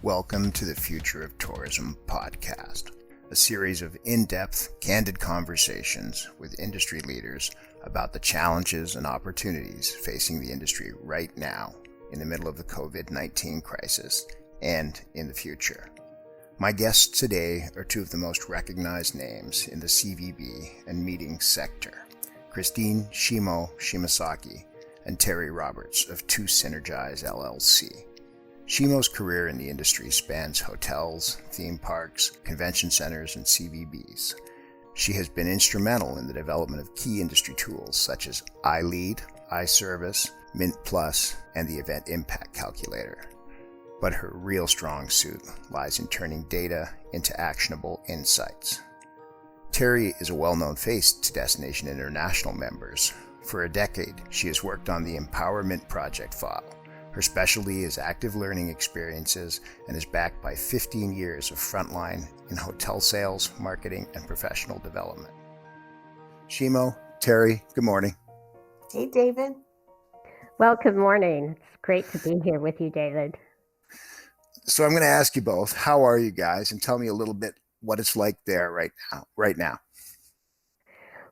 Welcome to the Future of Tourism podcast, a series of in-depth, candid conversations with industry leaders about the challenges and opportunities facing the industry right now in the middle of the COVID-19 crisis and in the future. My guests today are two of the most recognized names in the CVB and meeting sector, Christine Shimo Shimasaki and Terri Roberts of 2Synergize LLC. Shimo's career in the industry spans hotels, theme parks, convention centers, and CVBs. She has been instrumental in the development of key industry tools such as iLead, iService, Mint Plus, and the Event Impact Calculator. But her real strong suit lies in turning data into actionable insights. Terri is a well-known face to Destination International members. For a decade, she has worked on the Empowerment Project file. Her specialty is active learning experiences and is backed by 15 years of frontline in hotel sales, marketing, and professional development. Shimo, Terri, good morning. Hey, David. Well, good morning. It's great to be here with you, David. So I'm going to ask you both, how are you guys? And tell me a little bit what it's like there right now.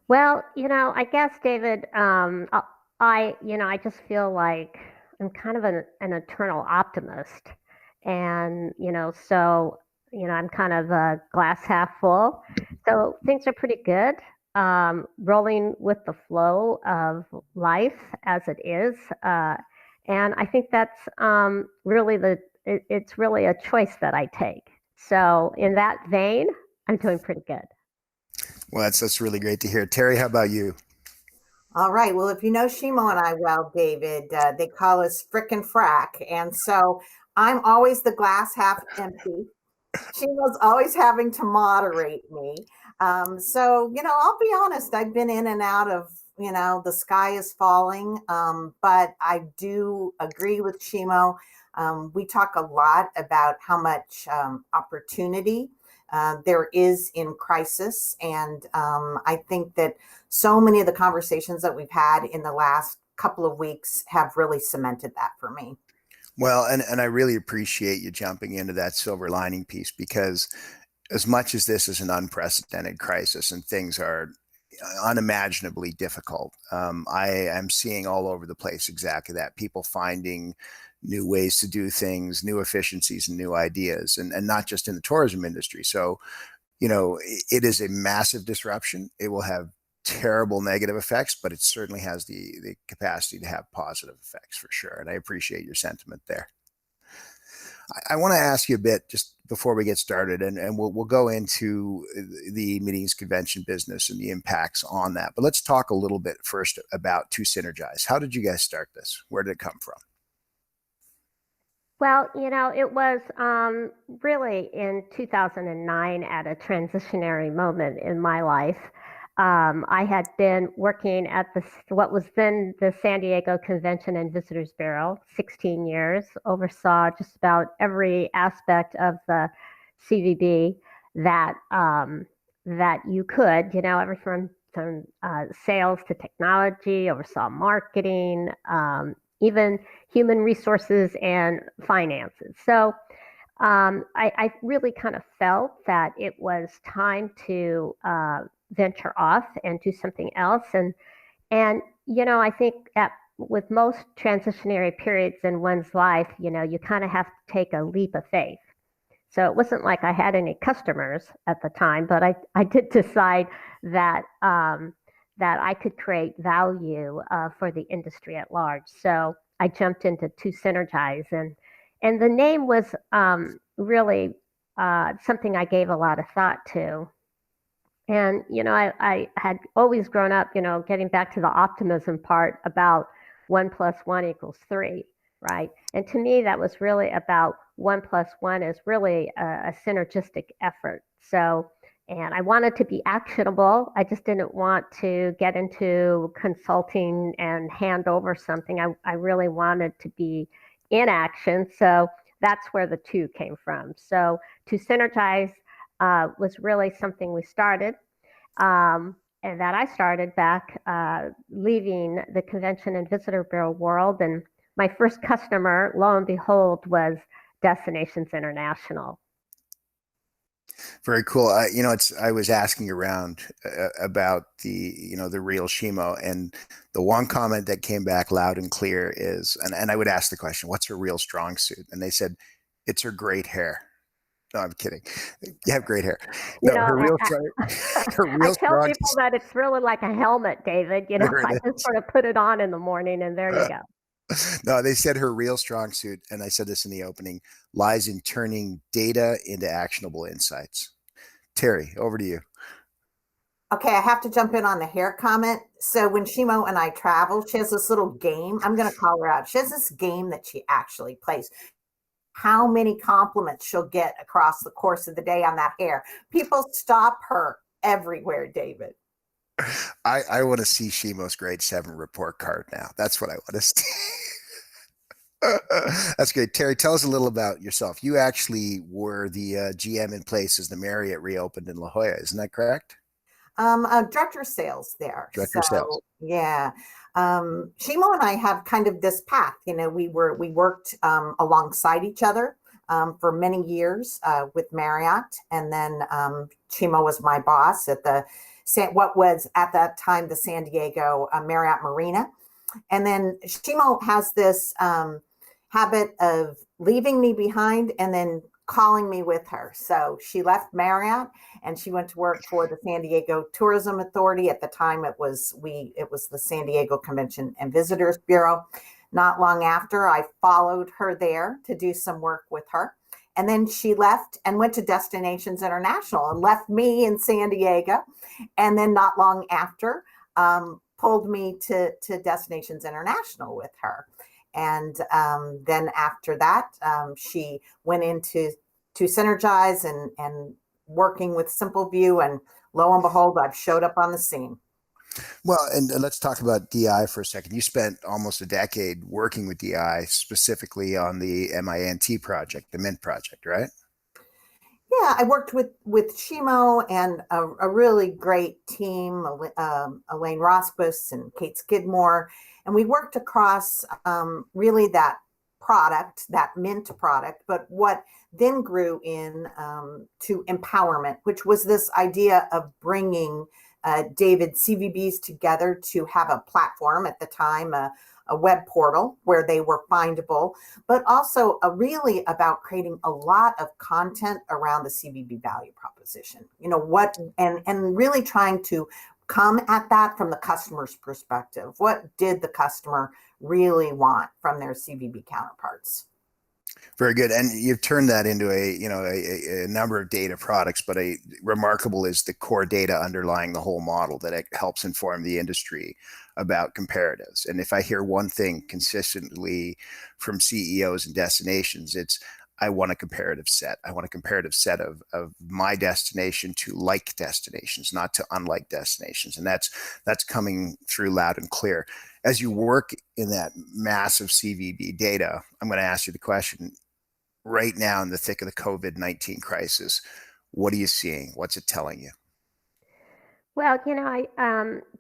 Well, I guess, David, I just feel like I'm kind of an eternal optimist. And, I'm kind of a glass half full. So things are pretty good, rolling with the flow of life as it is. And I think that's it's really a choice that I take. So in that vein, I'm doing pretty good. Well, that's really great to hear. Terri, how about you? All right. Well, if you know Shimo and I well, David, they call us frickin' frack. And so I'm always the glass half empty. Shimo's always having to moderate me. So, I'll be honest, I've been in and out of, the sky is falling. But I do agree with Shimo. We talk a lot about how much opportunity there is in crisis. And I think that so many of the conversations that we've had in the last couple of weeks have really cemented that for me. Well, and I really appreciate you jumping into that silver lining piece, because as much as this is an unprecedented crisis and things are unimaginably difficult, I am seeing all over the place exactly that. People finding new ways to do things, new efficiencies and new ideas, and not just in the tourism industry. So, it is a massive disruption. It will have terrible negative effects, but it certainly has the capacity to have positive effects for sure. And I appreciate your sentiment there. I want to ask you a bit just before we get started, and we'll go into the meetings convention business and the impacts on that. But let's talk a little bit first about 2Synergize. How did you guys start this? Where did it come from? Well, it was really in 2009 at a transitionary moment in my life. I had been working at what was then the San Diego Convention and Visitors Bureau, 16 years, oversaw just about every aspect of the CVB that you could, everything from sales to technology, oversaw marketing, even human resources and finances. So I really kind of felt that it was time to venture off and do something else. And I think that with most transitionary periods in one's life, you kind of have to take a leap of faith. So it wasn't like I had any customers at the time, but I did decide that I could create value for the industry at large. So I jumped into 2Synergize, and the name was really something I gave a lot of thought to. And, I had always grown up, getting back to the optimism part about 1 + 1 = 3, right? And to me, that was really about 1 + 1 is really a synergistic effort. So, and I wanted to be actionable. I just didn't want to get into consulting and hand over something. I really wanted to be in action. So that's where the 2 came from. So 2Synergize was really something we started, and that I started back leaving the Convention and Visitor Bureau world. And my first customer, lo and behold, was Destinations International. Very cool. I was asking around about the real Shimo, and the one comment that came back loud and clear is, and I would ask the question, what's her real strong suit? And they said, it's her great hair. No, I'm kidding. You have great hair. No, her real I tell people that it's really like a helmet, David. I just sort of put it on in the morning and there you go. No, they said her real strong suit, and I said this in the opening, lies in turning data into actionable insights. Terri, over to you. Okay, I have to jump in on the hair comment. So when Shimo and I travel, she has this little game. I'm going to call her out. She has this game that she actually plays. How many compliments she'll get across the course of the day on that hair. People stop her everywhere, David. I want to see Shimo's grade 7 report card now. That's what I want to see. That's great. Terri, tell us a little about yourself. You actually were the GM in place as the Marriott reopened in La Jolla. Isn't that correct? Director of sales there. Director of sales. Yeah. Shimo and I have kind of this path. We worked alongside each other for many years with Marriott, and then Shimo was my boss at what was at that time the San Diego Marriott Marina. And then Shimo has this habit of leaving me behind and then calling me with her. So she left Marriott and she went to work for the San Diego Tourism Authority. At the time, it was the San Diego Convention and Visitors Bureau. Not long after, I followed her there to do some work with her. And then she left and went to Destinations International and left me in San Diego. And then not long after, pulled me to Destinations International with her. And then after that, she went into 2Synergize and working with Simpleview. And lo and behold, I've showed up on the scene. Well, and let's talk about DI for a second. You spent almost a decade working with DI, specifically on the MINT project, the Mint project, right? Yeah, I worked with Shimo and a really great team, Elaine Rosquist and Kate Skidmore. And we worked across really that product, that Mint product, but what then grew in to empowerment, which was this idea of bringing David CVBs together to have a platform at the time, a web portal where they were findable, but also really about creating a lot of content around the CVB value proposition. And really trying to come at that from the customer's perspective. What did the customer really want from their CVB counterparts? Very good. And you've turned that into a number of data products, but remarkable is the core data underlying the whole model that it helps inform the industry about comparatives. And if I hear one thing consistently from CEOs and destinations, it's, I want a comparative set. I want a comparative set of my destination to like destinations, not to unlike destinations. And that's coming through loud and clear. As you work in that massive CVB data, I'm going to ask you the question right now in the thick of the COVID-19 crisis, what are you seeing? What's it telling you? Well,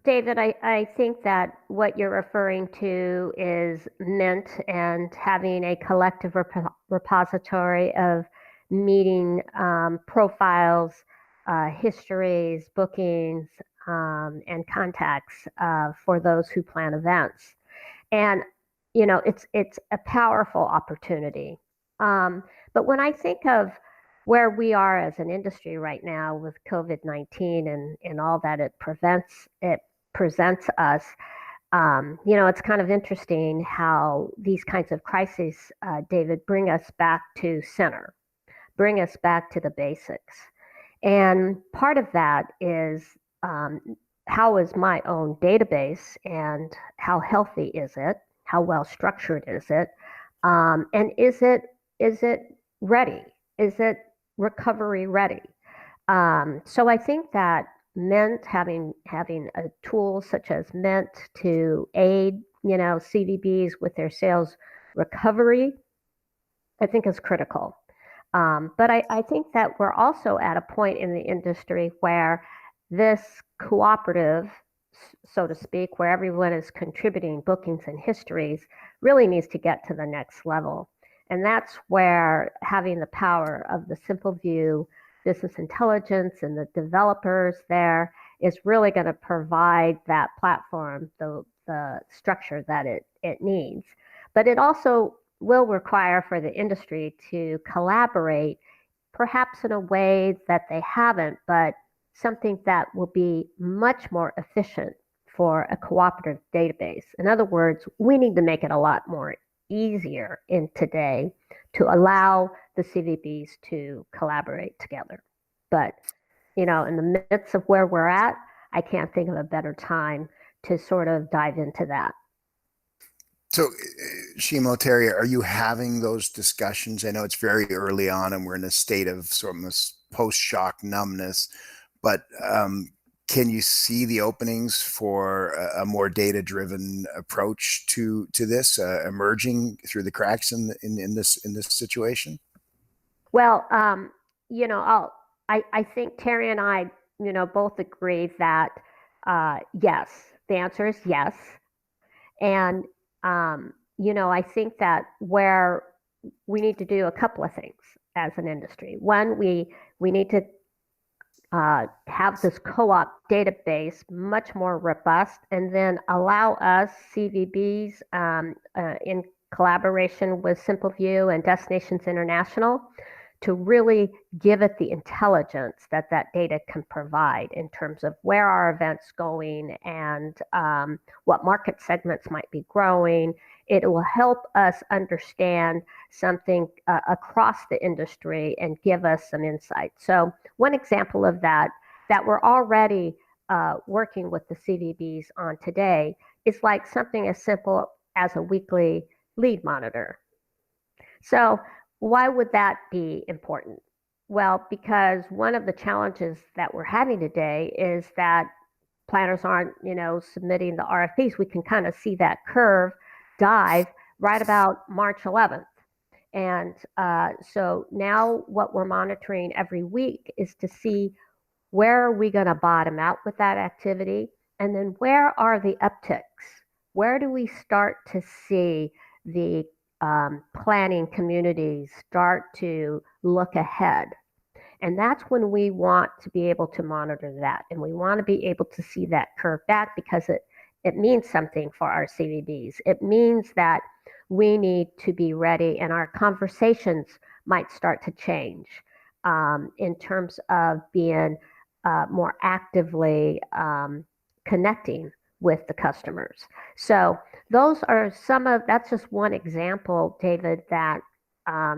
David, I think that what you're referring to is Mint and having a collective repository of meeting profiles, histories, bookings, and contacts for those who plan events. And, it's a powerful opportunity. But when I think of where we are as an industry right now with COVID-19 and all that it presents us, it's kind of interesting how these kinds of crises, David, bring us back to center, bring us back to the basics. And part of that is how is my own database and how healthy is it? How well structured is it? And is it ready? Is it recovery ready? So I think that Mint having a tool such as Mint to aid CVBs with their sales recovery, I think is critical. But I think that we're also at a point in the industry where this cooperative, so to speak, where everyone is contributing bookings and histories, really needs to get to the next level. And that's where having the power of the Simpleview business intelligence and the developers there is really going to provide that platform, the structure that it needs. But it also will require for the industry to collaborate, perhaps in a way that they haven't, but something that will be much more efficient for a cooperative database. In other words, we need to make it a lot more easier in today to allow the CVBs to collaborate together. But, in the midst of where we're at, I can't think of a better time to sort of dive into that. So, Shimo, Terri, are you having those discussions? I know it's very early on and we're in a state of sort of post-shock numbness, but can you see the openings for a more data-driven approach to this emerging through the cracks in this situation? Well, I think Terri and I, both agree that yes, the answer is yes, and I think that where we need to do a couple of things as an industry. One, we need to have this co-op database much more robust, and then allow us CVBs in collaboration with Simpleview and Destinations International to really give it the intelligence that data can provide in terms of where are events going and what market segments might be growing. It will help us understand something across the industry and give us some insight. So one example of that we're already working with the CVBs on today is like something as simple as a weekly lead monitor. So why would that be important? Well, because one of the challenges that we're having today is that planners aren't, submitting the RFPs. We can kind of see that curve dive right about March 11th. And so now what we're monitoring every week is to see where are we going to bottom out with that activity, and then where are the upticks? Where do we start to see the planning communities start to look ahead? And that's when we want to be able to monitor that. And we want to be able to see that curve back, because it means something for our CVBs. It means that we need to be ready, and our conversations might start to change in terms of being more actively connecting with the customers. So those are that's just one example, David, that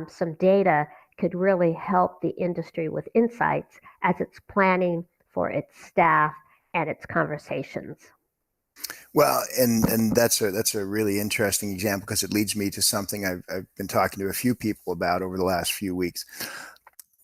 some data could really help the industry with insights as it's planning for its staff and its conversations. Well, and that's a really interesting example, because it leads me to something I've been talking to a few people about over the last few weeks.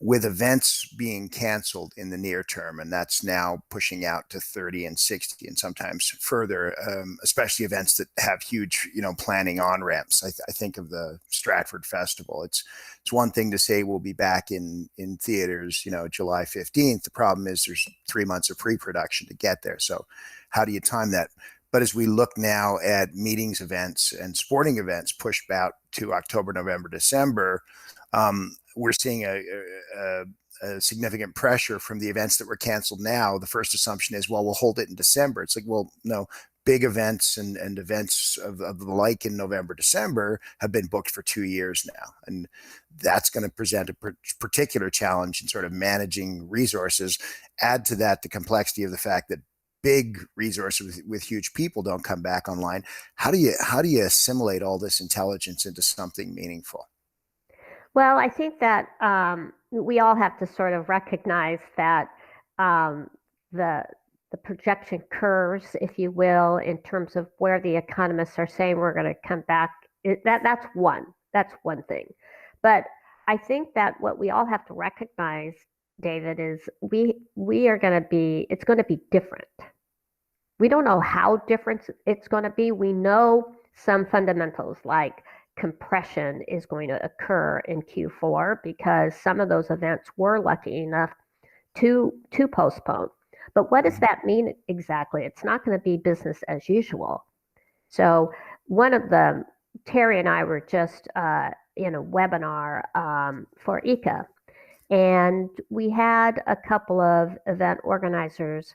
With events being canceled in the near term, and that's now pushing out to 30 and 60 and sometimes further, especially events that have huge, planning on-ramps. I think of the Stratford Festival. It's one thing to say we'll be back in theaters, July 15th. The problem is there's 3 months of pre-production to get there. So how do you time that? But as we look now at meetings events and sporting events pushed out to October, November, December, we're seeing a significant pressure from the events that were canceled now. The first assumption is, well, we'll hold it in December. It's like, well, no, big events and events of the like in November, December have been booked for 2 years now. And that's going to present a particular challenge in sort of managing resources. Add to that the complexity of the fact that big resources with huge people don't come back online. How do you assimilate all this intelligence into something meaningful? Well, I think that we all have to sort of recognize that the projection curves, if you will, in terms of where the economists are saying we're going to come back, that's one thing. But I think that what we all have to recognize, David, is we are going to be, it's going to be different. We don't know how different it's going to be. We know some fundamentals like compression is going to occur in Q4 because some of those events were lucky enough to postpone. But what does that mean exactly? It's not going to be business as usual. So Terri and I were just webinar for ICA. And we had a couple of event organizers,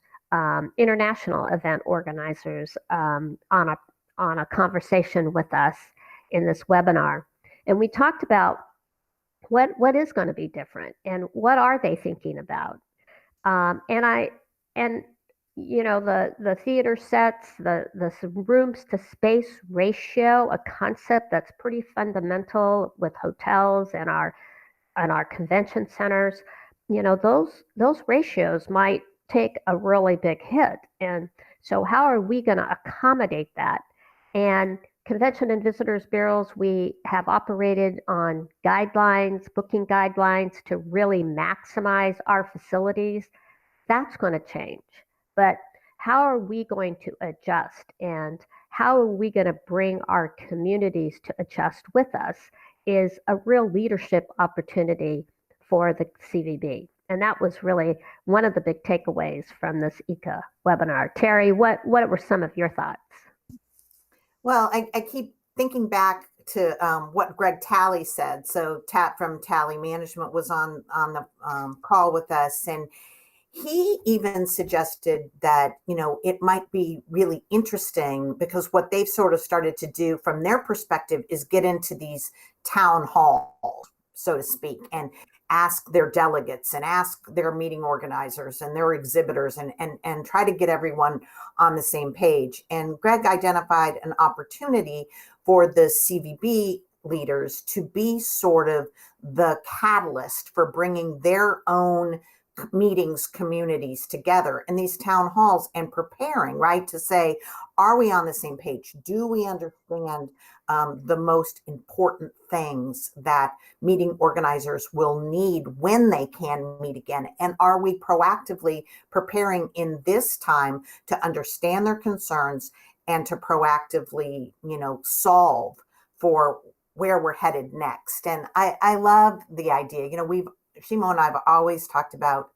international event organizers, on a conversation with us in this webinar. And we talked about what is going to be different and what are they thinking about. And the theater sets, the rooms to space ratio, a concept that's pretty fundamental with hotels and our convention centers. Those ratios might take a really big hit. And so how are we going to accommodate that? And convention and visitors bureaus, we have operated on guidelines, booking guidelines to really maximize our facilities. That's going to change. But how are we going to adjust, and how are we going to bring our communities to adjust with us is a real leadership opportunity for the CVB. And that was really one of the big takeaways from this ICA webinar. Terri, what were some of your thoughts? Well, I keep thinking back to what Greg Talley said. So from Talley Management was on the call with us, and he even suggested that, it might be really interesting because what they've sort of started to do from their perspective is get into these town halls, so to speak, and ask their delegates and ask their meeting organizers and their exhibitors and try to get everyone on the same page. And Greg identified an opportunity for the CVB leaders to be sort of the catalyst for bringing their own meetings, communities together in these town halls and preparing, right, to say, are we on the same page? Do we understand the most important things that meeting organizers will need when they can meet again? And are we proactively preparing in this time to understand their concerns and to proactively, solve for where we're headed next? And I love the idea. Shimo and I have always talked about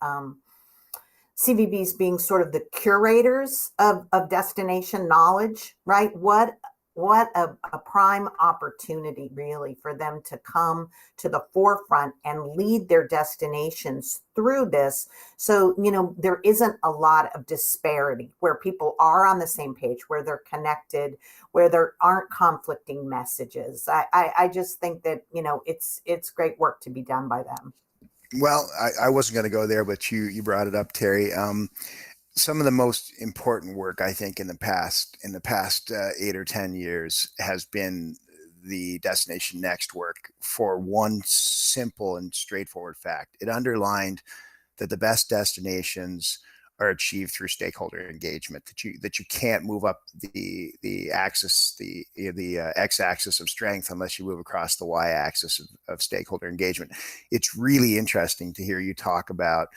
CVBs being sort of the curators of destination knowledge, right? What a prime opportunity really for them to come to the forefront and lead their destinations through this. So, there isn't a lot of disparity, where people are on the same page, where they're connected, where there aren't conflicting messages. I just think that, it's great work to be done by them. Well, I wasn't going to go there, but you brought it up, Terri. Some of the most important work, I think, in the past 8 or 10 years has been the Destination Next work, for one simple and straightforward fact. It underlined that the best destinations are achieved through stakeholder engagement, that you can't move up the axis, the x-axis of strength unless you move across the y-axis of stakeholder engagement. It's really interesting to hear you talk about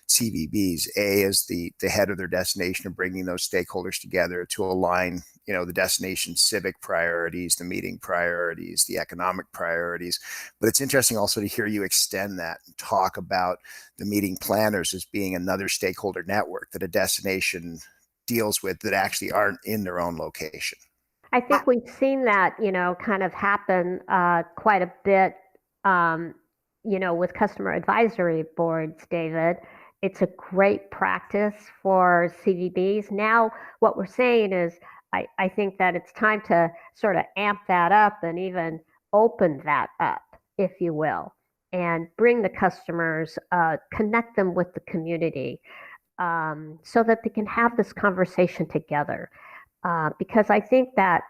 CVBs, as the head of their destination, and bringing those stakeholders together to align, the destination's civic priorities, the meeting priorities, the economic priorities. But it's interesting also to hear you extend that and talk about the meeting planners as being another stakeholder network that a destination deals with that actually aren't in their own location. I think we've seen that, kind of happen quite a bit, with customer advisory boards, David. It's a great practice for CVBs. Now, what we're saying is, I think that it's time to sort of amp that up and even open that up, if you will, and bring the customers, connect them with the community, so that they can have this conversation together. Because I think that,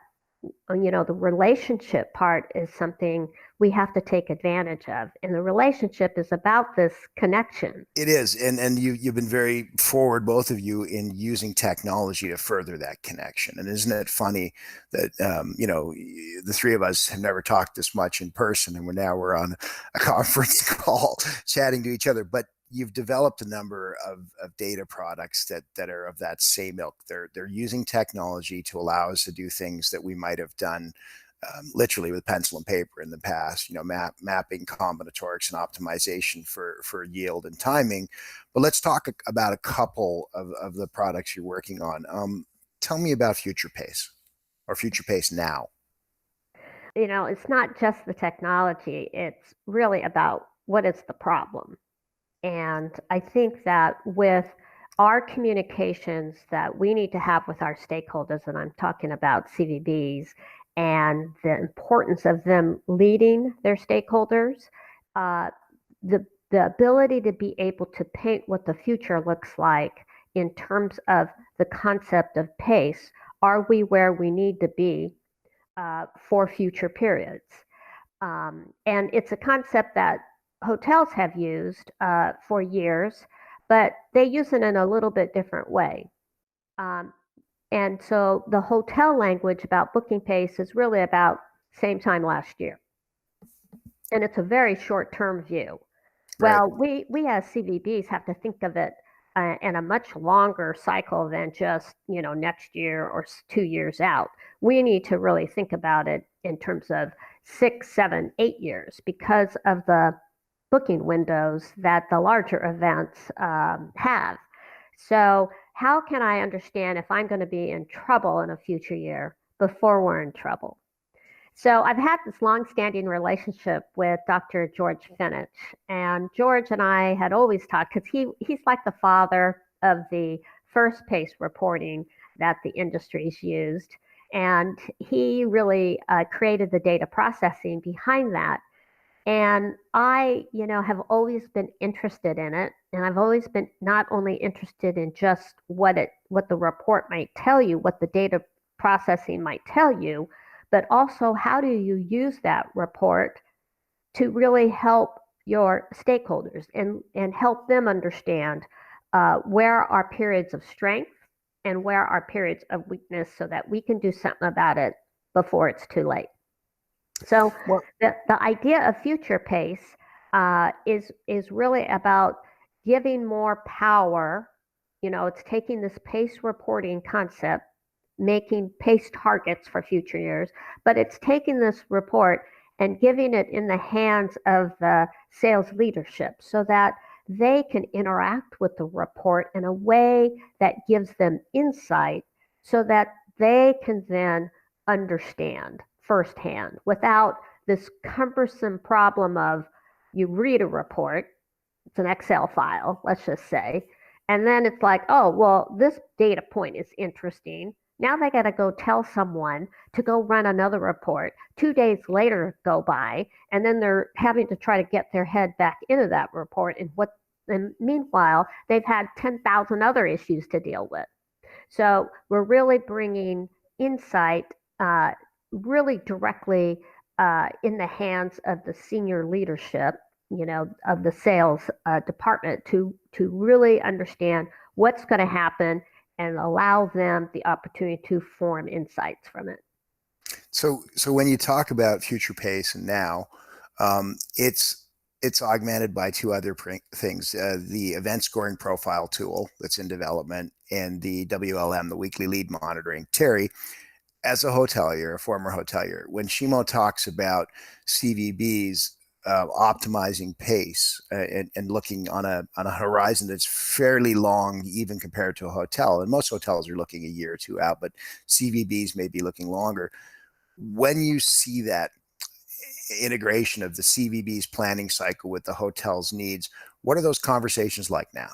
the relationship part is something we have to take advantage of. And the relationship is about this connection. It is. And you've been very forward, both of you, in using technology to further that connection. And isn't it funny that, the three of us have never talked this much in person, and we're on a conference call chatting to each other. But you've developed a number of data products that are of that same ilk. They're using technology to allow us to do things that we might have done literally with pencil and paper in the past, mapping combinatorics and optimization for yield and timing. But let's talk about a couple of the products you're working on. Tell me about Future Pace, or Future Pace Now. it's not just the technology, it's really about what is the problem. And I think that with our communications that we need to have with our stakeholders, and I'm talking about CVBs, and the importance of them leading their stakeholders, uh, the ability to be able to paint what the future looks like in terms of the concept of pace. Are we where we need to be for future periods? And it's a concept that hotels have used for years, but they use it in a little bit different way. Um, and so the hotel language about booking pace is really about same time last year. And it's a very short term view. Right. Well, we as CVBs have to think of it in a much longer cycle than just, next year or 2 years out. We need to really think about it in terms of 6, 7, 8 years because of the booking windows that the larger events have. So, how can I understand if I'm going to be in trouble in a future year before we're in trouble? So I've had this long-standing relationship with Dr. George Finich, and George and I had always talked because he's like the father of the first pace reporting that the industry's used, and he really created the data processing behind that. And I, have always been interested in it, and I've always been not only interested in just what the report might tell you, what the data processing might tell you, but also how do you use that report to really help your stakeholders and help them understand where are periods of strength and where are periods of weakness so that we can do something about it before it's too late. So Well, the idea of future pace is really about giving more power. It's taking this pace reporting concept, making pace targets for future years, but it's taking this report and giving it in the hands of the sales leadership so that they can interact with the report in a way that gives them insight so that they can then understand firsthand without this cumbersome problem of you read a report, it's an Excel file, let's just say, and then it's like, oh, well, this data point is interesting. Now they got to go tell someone to go run another report. 2 days later go by, and then they're having to try to get their head back into that report. And meanwhile, they've had 10,000 other issues to deal with. So we're really bringing insight really directly in the hands of the senior leadership, of the sales department to really understand what's going to happen and allow them the opportunity to form insights from it. So when you talk about future pace and now, it's augmented by two other things: the event scoring profile tool that's in development, and the WLM, the weekly lead monitoring. Terri, as a hotelier, a former hotelier, when Shimo talks about CVBs optimizing pace and looking on a horizon that's fairly long, even compared to a hotel, and most hotels are looking a year or two out, but CVBs may be looking longer. When you see that integration of the CVB's planning cycle with the hotel's needs, what are those conversations like now?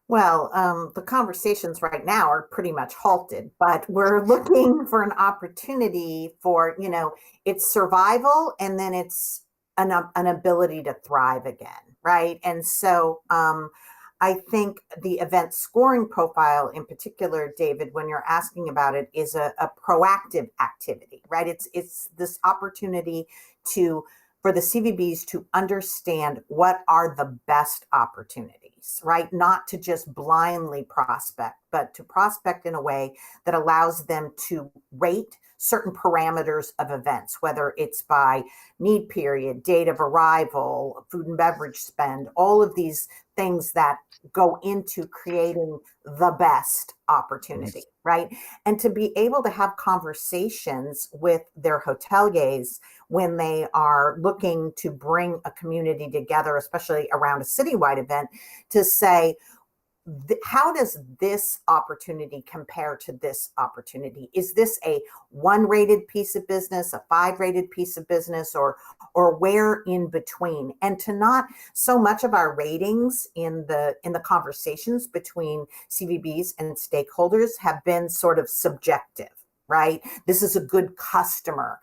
Well, the conversations right now are pretty much halted, but we're looking for an opportunity for, it's survival and then it's an ability to thrive again, right? And so I think the event scoring profile in particular, David, when you're asking about it, is a proactive activity, right? It's this opportunity for the CVBs to understand what are the best opportunities, right? Not to just blindly prospect, but to prospect in a way that allows them to rate certain parameters of events, whether it's by need period, date of arrival, food and beverage spend, all of these things that go into creating the best opportunity, right? And to be able to have conversations with their hoteliers when they are looking to bring a community together, especially around a citywide event, to say, how does this opportunity compare to this opportunity? Is this a 1 rated piece of business, a 5 rated piece of business, or where in between? And to not so much of our ratings in the conversations between CVBs and stakeholders have been sort of subjective, right? This is a good customer.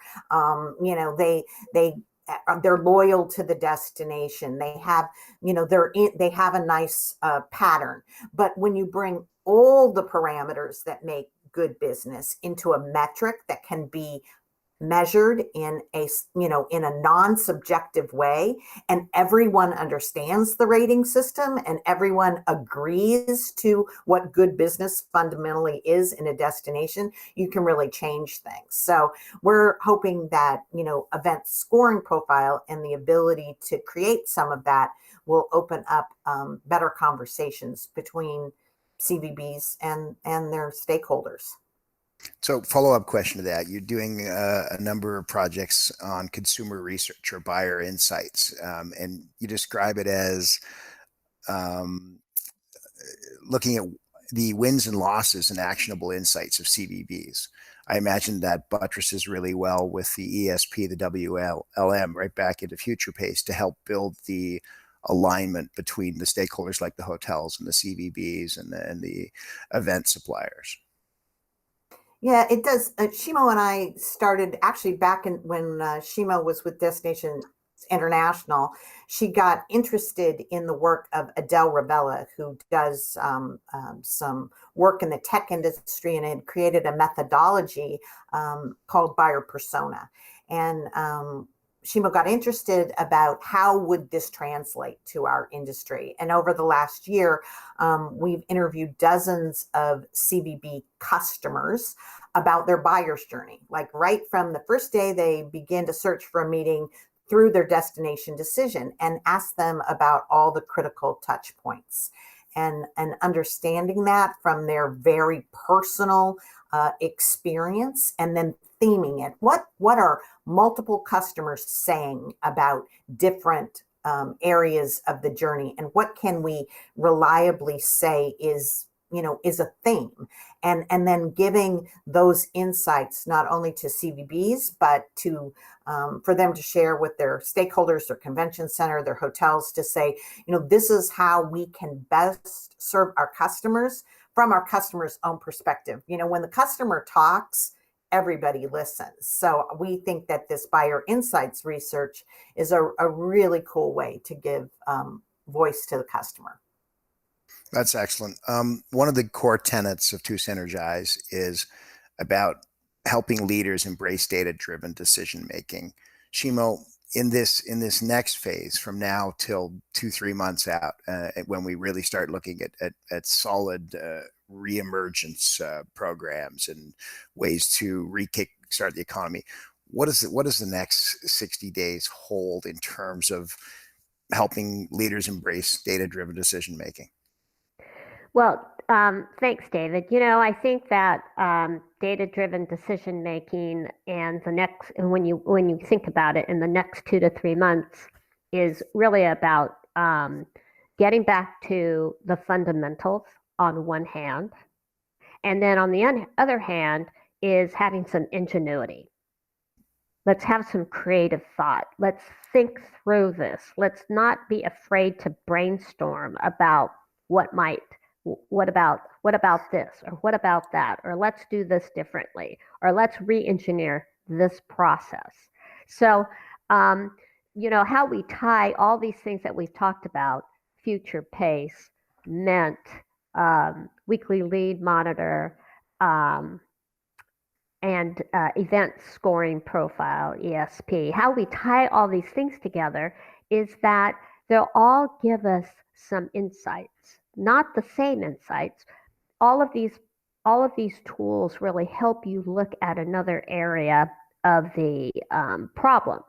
They're loyal to the destination. They have, they have a nice pattern. But when you bring all the parameters that make good business into a metric that can be measured in a non-subjective way, and everyone understands the rating system and everyone agrees to what good business fundamentally is in a destination, you can really change things. So we're hoping that event scoring profile and the ability to create some of that will open up better conversations between CVBs and their stakeholders. So, follow-up question to that. You're doing a number of projects on consumer research or buyer insights, and you describe it as looking at the wins and losses and actionable insights of CVBs. I imagine that buttresses really well with the ESP, the WLM, right back into Future Pace to help build the alignment between the stakeholders like the hotels and the CVBs and the event suppliers. Yeah, it does. Shimo and I started actually back when Shimo was with Destination International. She got interested in the work of Adele Ravella, who does some work in the tech industry and had created a methodology called buyer persona. And Shimo got interested about how would this translate to our industry. And over the last year, we've interviewed dozens of CVB customers about their buyer's journey, like right from the first day they begin to search for a meeting through their destination decision, and ask them about all the critical touch points. And understanding that from their very personal experience, and then theming it. What are multiple customers saying about different areas of the journey, and what can we reliably say is a theme, and then giving those insights not only to CVBs, but to for them to share with their stakeholders, their convention center, their hotels, to say, this is how we can best serve our customers from our customer's own perspective. When the customer talks, everybody listens. So we think that this buyer insights research is a really cool way to give voice to the customer. That's excellent. One of the core tenets of 2Synergize is about helping leaders embrace data-driven decision-making. Shimo, in this next phase, from now till 2-3 months out, when we really start looking at solid reemergence programs and ways to kickstart the economy, what does the next 60 days hold in terms of helping leaders embrace data-driven decision-making? Well, thanks, David. I think that data-driven decision making and when you think about it, in the next 2 to 3 months, is really about getting back to the fundamentals on one hand, and then on the other hand is having some ingenuity. Let's have some creative thought. Let's think through this. Let's not be afraid to brainstorm about what about this, or what about that, or let's do this differently, or let's re-engineer this process. So, how we tie all these things that we've talked about, Future Pace, Mint, weekly lead monitor, and event scoring profile, ESP, how we tie all these things together is that they'll all give us some insights, not the same insights. All of these tools really help you look at another area of the problem.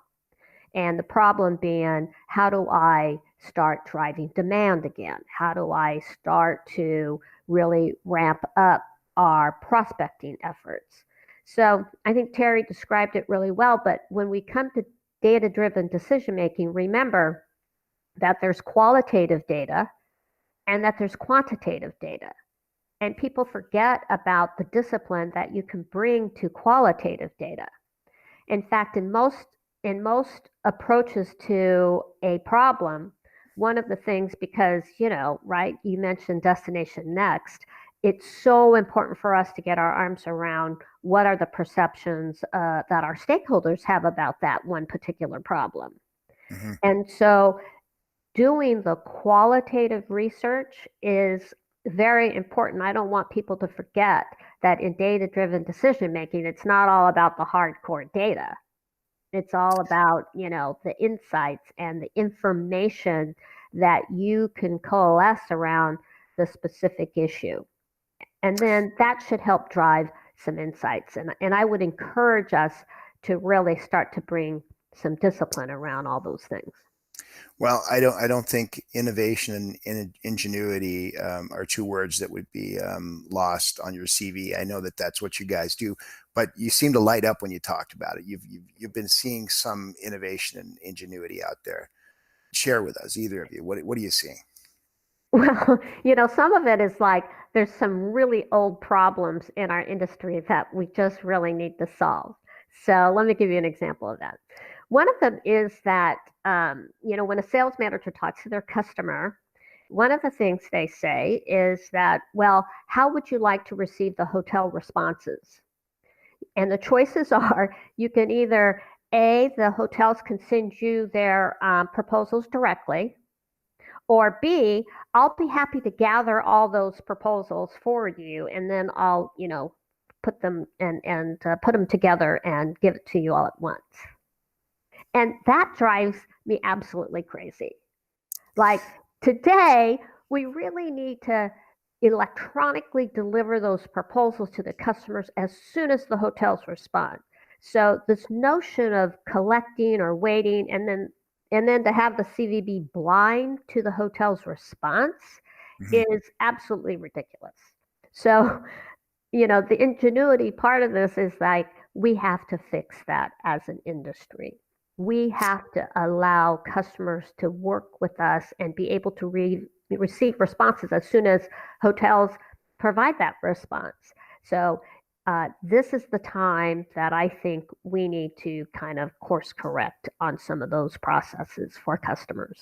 And the problem being, how do I start driving demand again? How do I start to really ramp up our prospecting efforts? So I think Terri described it really well, but when we come to data-driven decision-making, remember that there's qualitative data and that there's quantitative data. And people forget about the discipline that you can bring to qualitative data. In fact, in most approaches to a problem, one of the things, because, right, you mentioned destination next, it's so important for us to get our arms around what are the perceptions that our stakeholders have about that one particular problem. Mm-hmm. And so doing the qualitative research is very important. I don't want people to forget that in data-driven decision making, it's not all about the hardcore data. It's all about, the insights and the information that you can coalesce around the specific issue. And then that should help drive some insights. And I would encourage us to really start to bring some discipline around all those things. Well, I don't think innovation and ingenuity are two words that would be lost on your CV. I know that that's what you guys do, but you seem to light up when you talked about it. You've been seeing some innovation and ingenuity out there. Share with us, either of you. What are you seeing? Well, some of it is like there's some really old problems in our industry that we just really need to solve. So let me give you an example of that. One of them is that, when a sales manager talks to their customer, one of the things they say is that, well, how would you like to receive the hotel responses? And the choices are, you can either, A, the hotels can send you their proposals directly, or B, I'll be happy to gather all those proposals for you, and then I'll, put them and put them together and give it to you all at once. And that drives me absolutely crazy. Like today, we really need to electronically deliver those proposals to the customers as soon as the hotels respond. So this notion of collecting or waiting and then to have the CVB blind to the hotel's response is absolutely ridiculous. So, the ingenuity part of this is like, we have to fix that as an industry. We have to allow customers to work with us and be able to receive responses as soon as hotels provide that response. So this is the time that I think we need to kind of course correct on some of those processes for customers.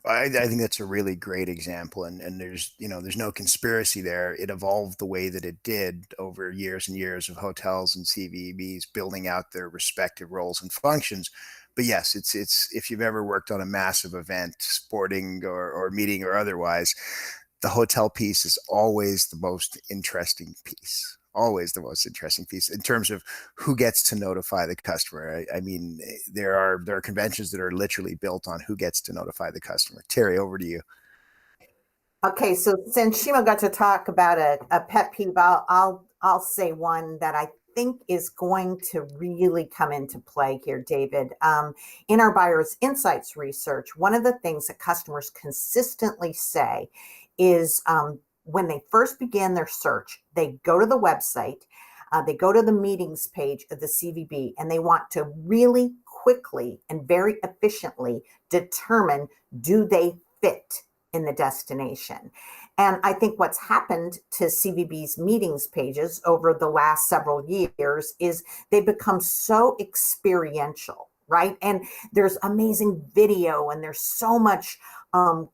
I think that's a really great example, and there's no conspiracy there. It evolved the way that it did over years and years of hotels and CVBs building out their respective roles and functions. But yes, it's if you've ever worked on a massive event, sporting or meeting or otherwise, the hotel piece is always the most interesting piece. Always the most interesting piece in terms of who gets to notify the customer. I mean, there are conventions that are literally built on who gets to notify the customer. Terri, over to you. Okay, so since Shimo got to talk about a pet peeve, I'll say one that I think is going to really come into play here, David. In our buyers insights research, one of the things that customers consistently say is when they first begin their search, they go to the website, they go to the meetings page of the CVB, and they want to really quickly and very efficiently determine, do they fit in the destination? And I think what's happened to CVB's meetings pages over the last several years is they've become so experiential, right? And there's amazing video and there's so much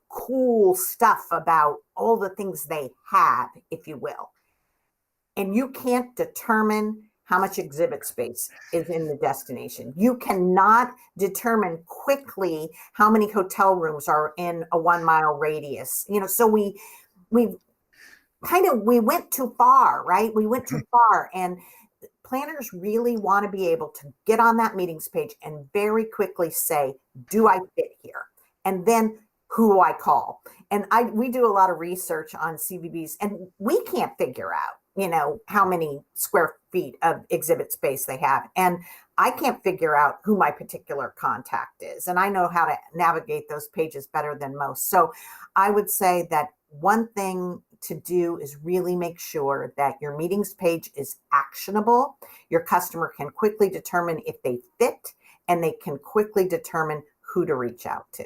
cool stuff about all the things they have, if you will. And you can't determine how much exhibit space is in the destination. You cannot determine quickly how many hotel rooms are in a 1 mile radius. So we went too far, right? We went too far, and planners really want to be able to get on that meetings page and very quickly say, do I fit here? And then who do I call? And we do a lot of research on CVBs, and we can't figure out, how many square feet of exhibit space they have. And I can't figure out who my particular contact is. And I know how to navigate those pages better than most. So I would say that one thing to do is really make sure that your meetings page is actionable. Your customer can quickly determine if they fit, and they can quickly determine who to reach out to.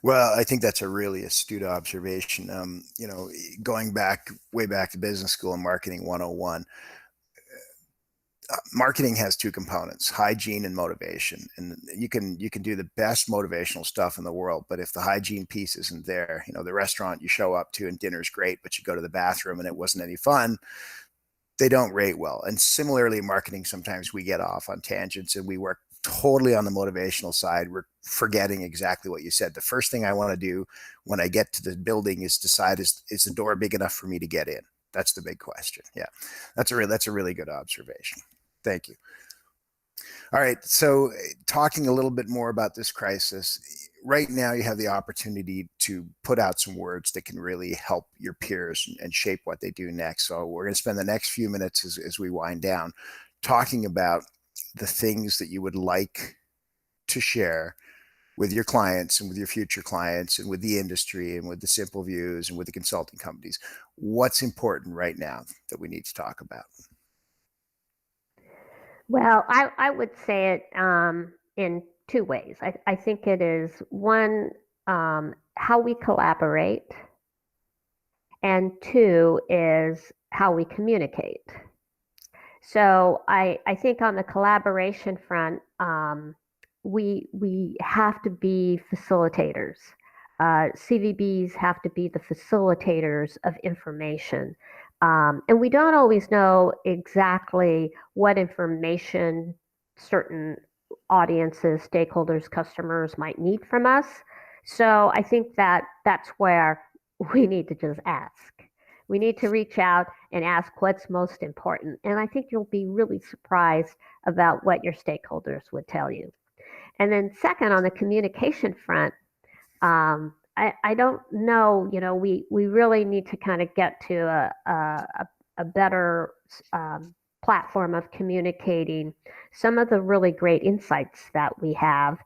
Well, I think that's a really astute observation. Going back way back to business school and marketing 101, marketing has two components: hygiene and motivation. And you can do the best motivational stuff in the world, but if the hygiene piece isn't there, the restaurant you show up to and dinner's great, but you go to the bathroom and it wasn't any fun, they don't rate well. And similarly, marketing, sometimes we get off on tangents and we work totally on the motivational side. We're forgetting exactly what you said. The first thing I want to do when I get to the building is decide, is the door big enough for me to get in? That's the big question. Yeah, that's a really good observation. Thank you. All right. So, talking a little bit more about this crisis, right now you have the opportunity to put out some words that can really help your peers and shape what they do next. So, we're going to spend the next few minutes as we wind down talking about the things that you would like to share with your clients and with your future clients and with the industry and with the Simpleviews and with the consulting companies. What's important right now that we need to talk about? Well, I would say it in two ways. I think it is one, how we collaborate, and two is how we communicate. So I think on the collaboration front, we have to be facilitators. CVBs have to be the facilitators of information. And we don't always know exactly what information certain audiences, stakeholders, customers might need from us. So I think that that's where we need to just ask. We need to reach out and ask what's most important. And I think you'll be really surprised about what your stakeholders would tell you. And then second, on the communication front, I don't know, we really need to kind of get to a better platform of communicating some of the really great insights that we have,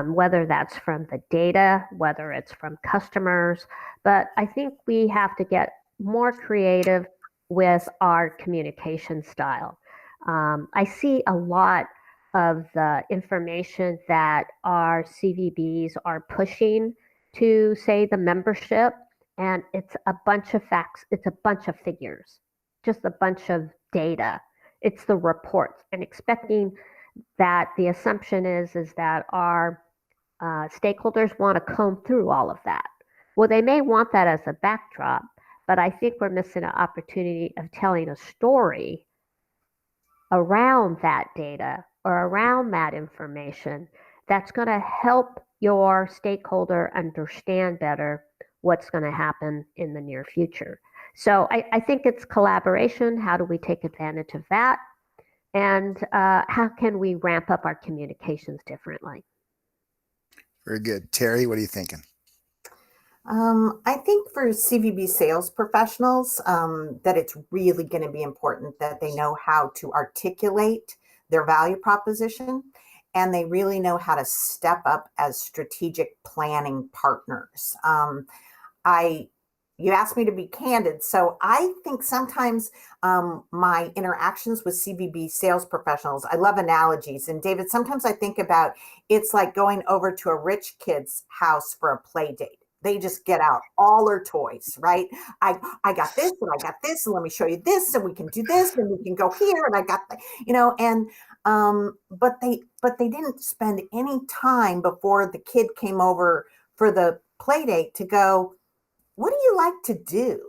whether that's from the data, whether it's from customers. But I think we have to get more creative with our communication style. I see a lot of the information that our CVBs are pushing to, say, the membership, and it's a bunch of facts, it's a bunch of figures, just a bunch of data. It's the reports, and expecting that the assumption is that our stakeholders want to comb through all of that. Well, they may want that as a backdrop, but I think we're missing an opportunity of telling a story around that data or around that information that's going to help your stakeholder understand better what's going to happen in the near future. So I think it's collaboration. How do we take advantage of that? And how can we ramp up our communications differently? Very good. Terri, what are you thinking? I think for CVB sales professionals, that it's really going to be important that they know how to articulate their value proposition, and they really know how to step up as strategic planning partners. You asked me to be candid, so I think sometimes my interactions with CVB sales professionals, I love analogies. And David, sometimes I think about it's like going over to a rich kid's house for a play date. They just get out all their toys, right? I got this and I got this, and let me show you this, and we can do this, and we can go here, and I got and but they didn't spend any time before the kid came over for the play date to go, what do you like to do?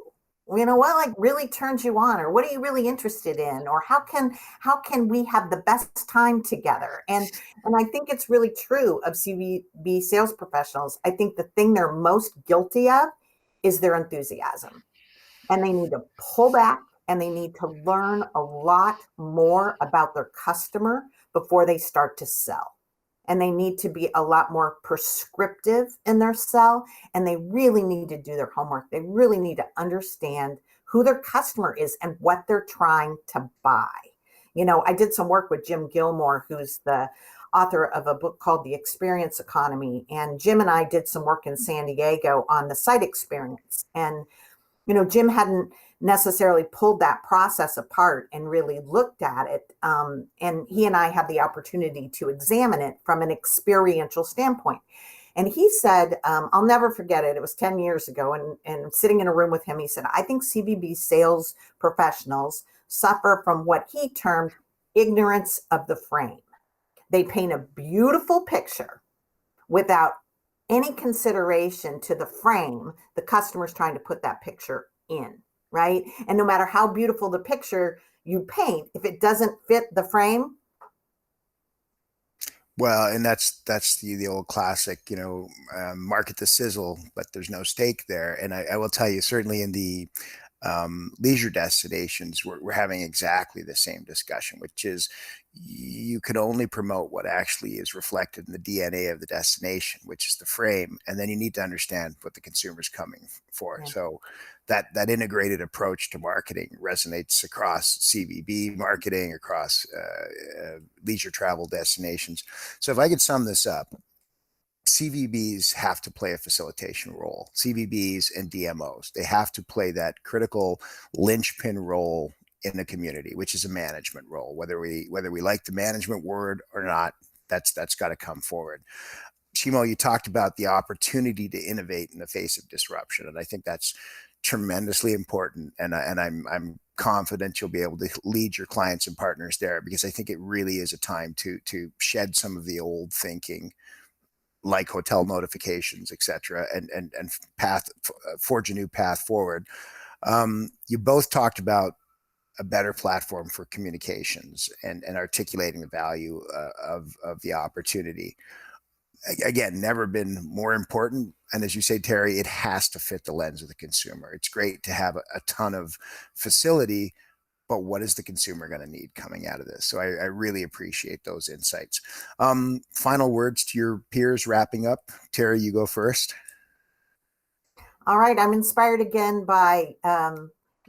What like really turns you on, or what are you really interested in, or how can we have the best time together? And I think it's really true of CVB sales professionals. I think the thing they're most guilty of is their enthusiasm, and they need to pull back and they need to learn a lot more about their customer before they start to sell. And they need to be a lot more prescriptive in their sell, and they really need to do their homework. They really need to understand who their customer is and what they're trying to buy. I did some work with Jim Gilmore, who's the author of a book called The Experience Economy. And Jim and I did some work in San Diego on the site experience. And Jim hadn't necessarily pulled that process apart and really looked at it. And he and I had the opportunity to examine it from an experiential standpoint. And he said, I'll never forget it. It was 10 years ago. And sitting in a room with him, he said, I think CVB sales professionals suffer from what he termed ignorance of the frame. They paint a beautiful picture without any consideration to the frame the customer's trying to put that picture in, right? And no matter how beautiful the picture you paint, if it doesn't fit the frame. Well, and that's the old classic, market the sizzle, but there's no steak there. And I will tell you, certainly in the leisure destinations, we're having exactly the same discussion, which is you can only promote what actually is reflected in the DNA of the destination, which is the frame, and then you need to understand what the consumer's coming for. Yeah. So that integrated approach to marketing resonates across CVB marketing, across leisure travel destinations. So if I could sum this up, CVBs have to play a facilitation role. CVBs and DMOs, they have to play that critical linchpin role in the community, which is a management role. Whether we like the management word or not, that's got to come forward. Shimo, you talked about the opportunity to innovate in the face of disruption, and I think that's tremendously important. And I'm confident you'll be able to lead your clients and partners there, because I think it really is a time to shed some of the old thinking, like hotel notifications, et cetera, and forge a new path forward. You both talked about a better platform for communications and articulating the value of the opportunity. Again, never been more important. And as you say, Terri, it has to fit the lens of the consumer. It's great to have a ton of facility, but what is the consumer going to need coming out of this? So I really appreciate those insights. Final words to your peers wrapping up. Terri, you go first. All right. I'm inspired again by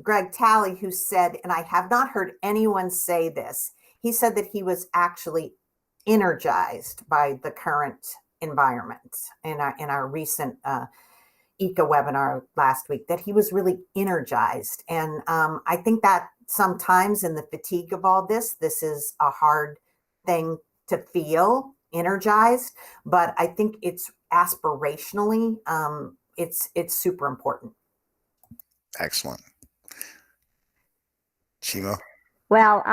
Greg Talley, who said, and I have not heard anyone say this, he said that he was actually energized by the current environment in our recent ECA webinar last week, that he was really energized. And I think that sometimes in the fatigue of all this is a hard thing to feel energized, but I think it's aspirationally, it's super important. Excellent. Shimo? Well,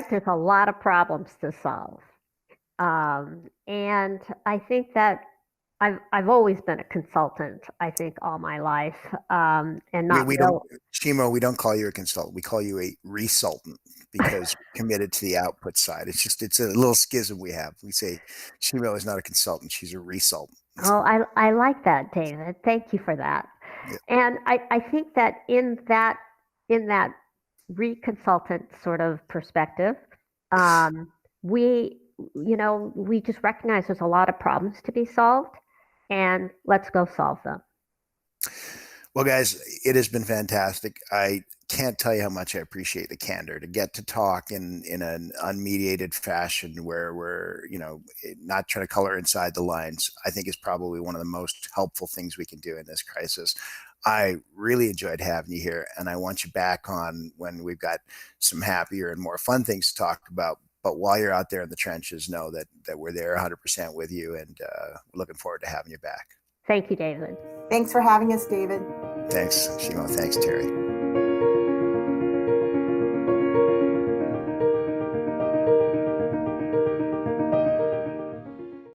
there's a lot of problems to solve. And I think that I've always been a consultant, I think, all my life. And not Shimo, we don't call you a consultant. We call you a resultant, because you're committed to the output side. It's a little schism we have. We say Shimo is not a consultant, she's a resultant. Oh, I like that, David. Thank you for that. Yeah. And I think that in that reconsultant sort of perspective, we just recognize there's a lot of problems to be solved, and let's go solve them. Well, guys, it has been fantastic. I can't tell you how much I appreciate the candor to get to talk in an unmediated fashion where we're, not trying to color inside the lines. I think is probably one of the most helpful things we can do in this crisis. I really enjoyed having you here, and I want you back on when we've got some happier and more fun things to talk about. But while you're out there in the trenches, know that we're there 100% with you, and we're looking forward to having you back. Thank you, David. Thanks for having us, David. Thanks, Shimo. Thanks, Terri.